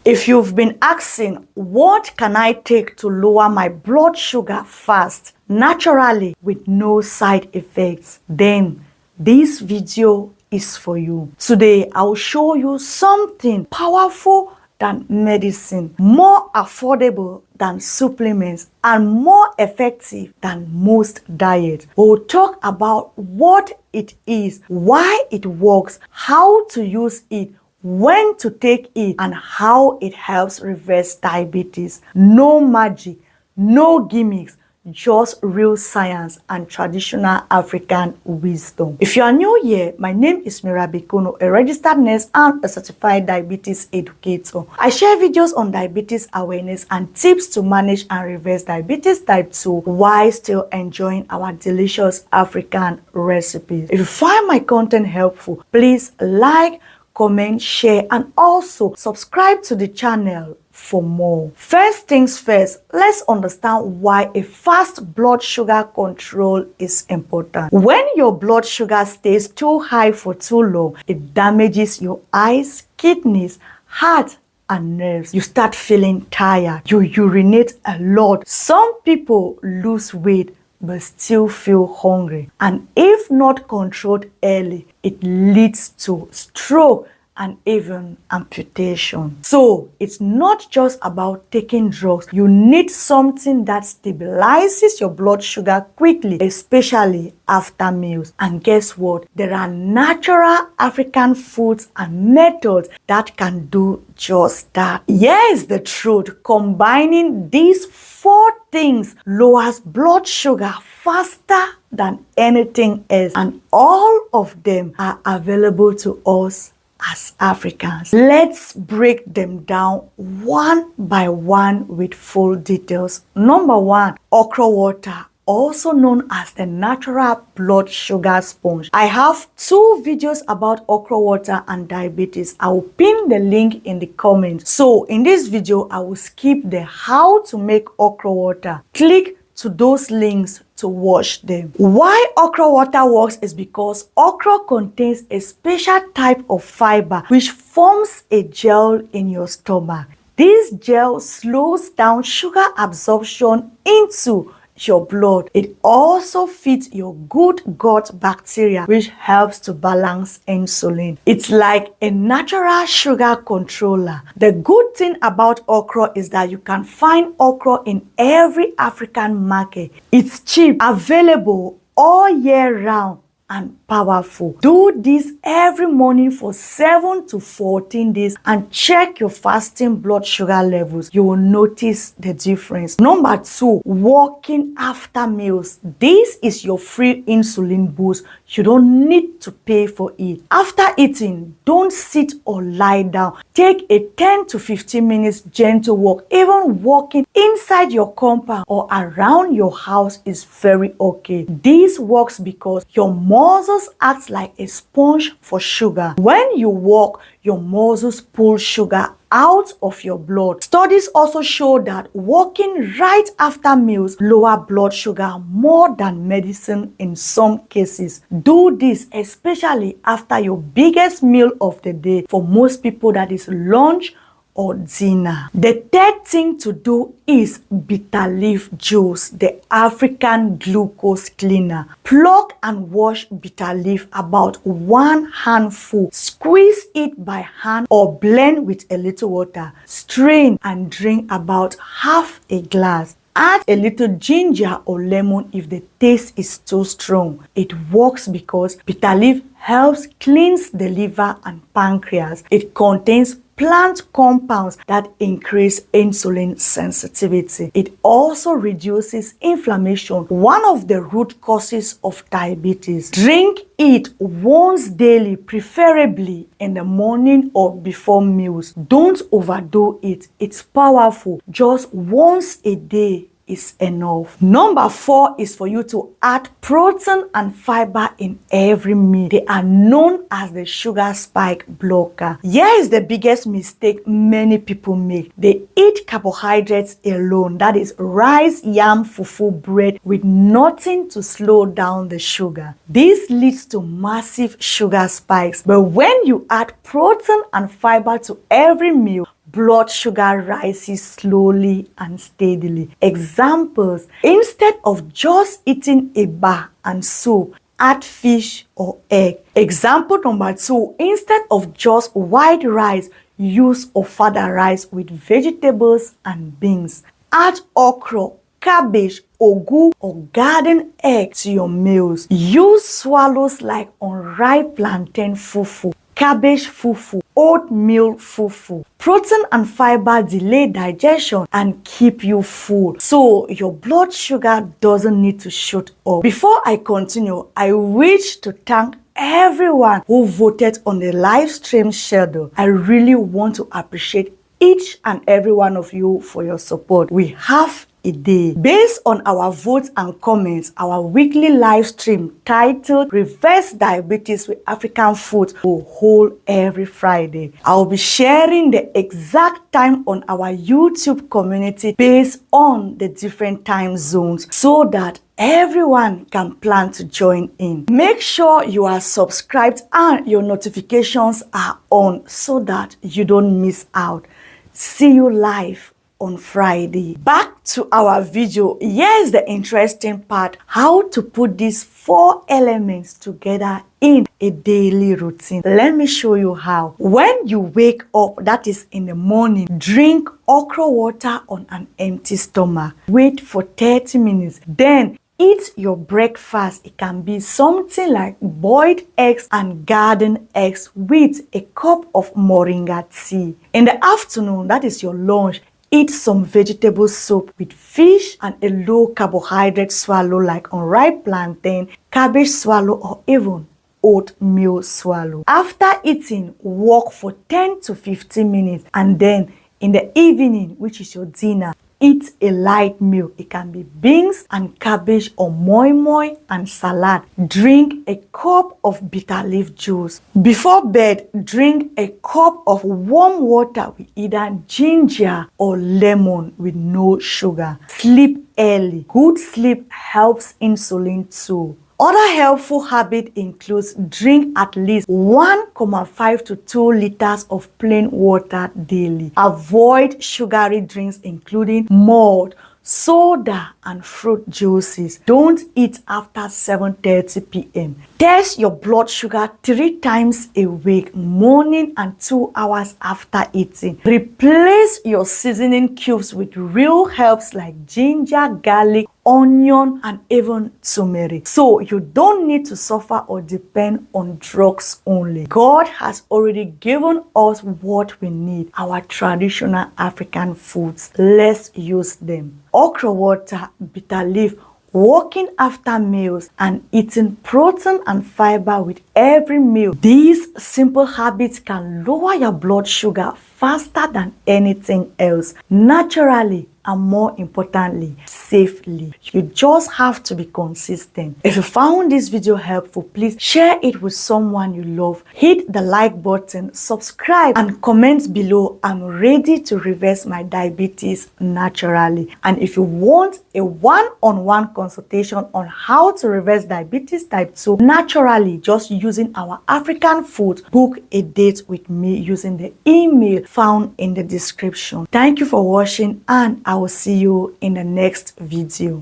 If you've been asking, what can I take to lower my blood sugar fast, naturally, with no side effects, then this video is for you. Today, I'll show you something powerful than medicine, more affordable than supplements, and more effective than most diets. We'll talk about what it is, why it works, how to use it, when to take it, and how it helps reverse diabetes. No magic, no gimmicks, just real science and traditional African wisdom. If you are new here, my name is Mirabi Kono, a registered nurse and a certified diabetes educator. I share videos on diabetes awareness and tips to manage and reverse diabetes type 2 while still enjoying our delicious African recipes. If you find my content helpful, please like, comment, share, and also subscribe to the channel for more. First things first, let's understand why a fast blood sugar control is important. When your blood sugar stays too high for too long, it damages your eyes, kidneys, heart, and nerves. You start feeling tired. You urinate a lot. Some people lose weight but still feel hungry. And if not controlled early, it leads to stroke and even amputation. So it's not just about taking drugs. You need something that stabilizes your blood sugar quickly, especially after meals. And guess what? There are natural African foods and methods that can do just that. Here's the truth. Combining these 4 things lowers blood sugar faster than anything else, and all of them are available to us as Africans. Let's break them down one by one with full details. Number 1, okra water, also known as the natural blood sugar sponge. I have 2 videos about okra water and diabetes. I will pin the link in the comments. So in this video, I will skip the how to make okra water. Click to those links to watch them. Why okra water works is because okra contains a special type of fiber which forms a gel in your stomach. This gel slows down sugar absorption into your blood. It also feeds your good gut bacteria, which helps to balance insulin. It's like a natural sugar controller. The good thing about okra is that you can find okra in every African market. It's cheap, available all year round, and powerful. Do this every morning for 7 to 14 days and check your fasting blood sugar levels. You will notice the difference. Number 2, walking after meals. This is your free insulin boost. You don't need to pay for it. After eating, don't sit or lie down. Take a 10 to 15 minutes gentle walk. Even walking inside your compound or around your house is very okay. This works because your muscles act like a sponge for sugar. When you walk, your muscles pull sugar out of your blood. Studies also show that walking right after meals lower blood sugar more than medicine in some cases. Do this especially after your biggest meal of the day. For most people, that is lunch or dinner. The third thing to do is bitter leaf juice, the African glucose cleaner. Pluck and wash bitter leaf about 1 handful. Squeeze it by hand or blend with a little water. Strain and drink about half a glass. Add a little ginger or lemon if the taste is too strong. It works because bitter leaf helps cleanse the liver and pancreas. It contains plant compounds that increase insulin sensitivity. It also reduces inflammation, one of the root causes of diabetes. Drink it once daily, preferably in the morning or before meals. Don't overdo it. It's powerful. Just once a day is enough. Number 4 is for you to add protein and fiber in every meal. They are known as the sugar spike blocker. Here is the biggest mistake many people make. They eat carbohydrates alone, that is rice, yam, fufu, bread, with nothing to slow down the sugar. This leads to massive sugar spikes. But when you add protein and fiber to every meal, blood sugar rises slowly and steadily. Examples: instead of just eating eba and soup, add fish or egg. Example number 2, instead of just white rice, use ofada rice with vegetables and beans. Add okra, cabbage, ugu, or garden egg to your meals. Use swallows like unripe plantain fufu, cabbage fufu, oatmeal fufu. Protein and fiber delay digestion and keep you full, so your blood sugar doesn't need to shoot up. Before I continue, I wish to thank everyone who voted on the live stream schedule. I really want to appreciate each and every one of you for your support. We have a day. Based on our votes and comments, our weekly live stream titled Reverse Diabetes with African Food will hold every Friday. I'll be sharing the exact time on our YouTube community based on the different time zones so that everyone can plan to join in. Make sure you are subscribed and your notifications are on so that you don't miss out. See you live on Friday. Back to our video. Here's the interesting part: how to put these 4 elements together in a daily routine. Let me show you how. When you wake up, that is in the morning, drink okra water on an empty stomach. Wait for 30 minutes. Then eat your breakfast. It can be something like boiled eggs and garden eggs with a cup of moringa tea. In the afternoon, that is your lunch, eat some vegetable soup with fish and a low carbohydrate swallow like unripe plantain, cabbage swallow, or even oatmeal swallow. After eating, walk for 10 to 15 minutes, and then in the evening, which is your dinner, eat a light meal. It can be beans and cabbage or moi moi and salad. Drink a cup of bitter leaf juice. Before bed, drink a cup of warm water with either ginger or lemon with no sugar. Sleep early. Good sleep helps insulin too. Other helpful habit includes drink at least 1.5 to 2 liters of plain water daily. Avoid sugary drinks including malt, soda, and fruit juices. Don't eat after 7:30 p.m. Test your blood sugar 3 times a week, morning and 2 hours after eating. Replace your seasoning cubes with real herbs like ginger, garlic, onion, and even turmeric, so you don't need to suffer or depend on drugs only. God has already given us what we need, our traditional African foods. Let's use them. Okra water, bitter leaf, walking after meals, and eating protein and fiber with every meal. These simple habits can lower your blood sugar faster than anything else, naturally, and more importantly, safely. You just have to be consistent. If you found this video helpful, please share it with someone you love. Hit the like button, subscribe, and comment below. I'm ready to reverse my diabetes naturally. And if you want a one-on-one consultation on how to reverse diabetes type 2 naturally, just using our African food, book a date with me using the email found in the description. Thank you for watching, and I will see you in the next video.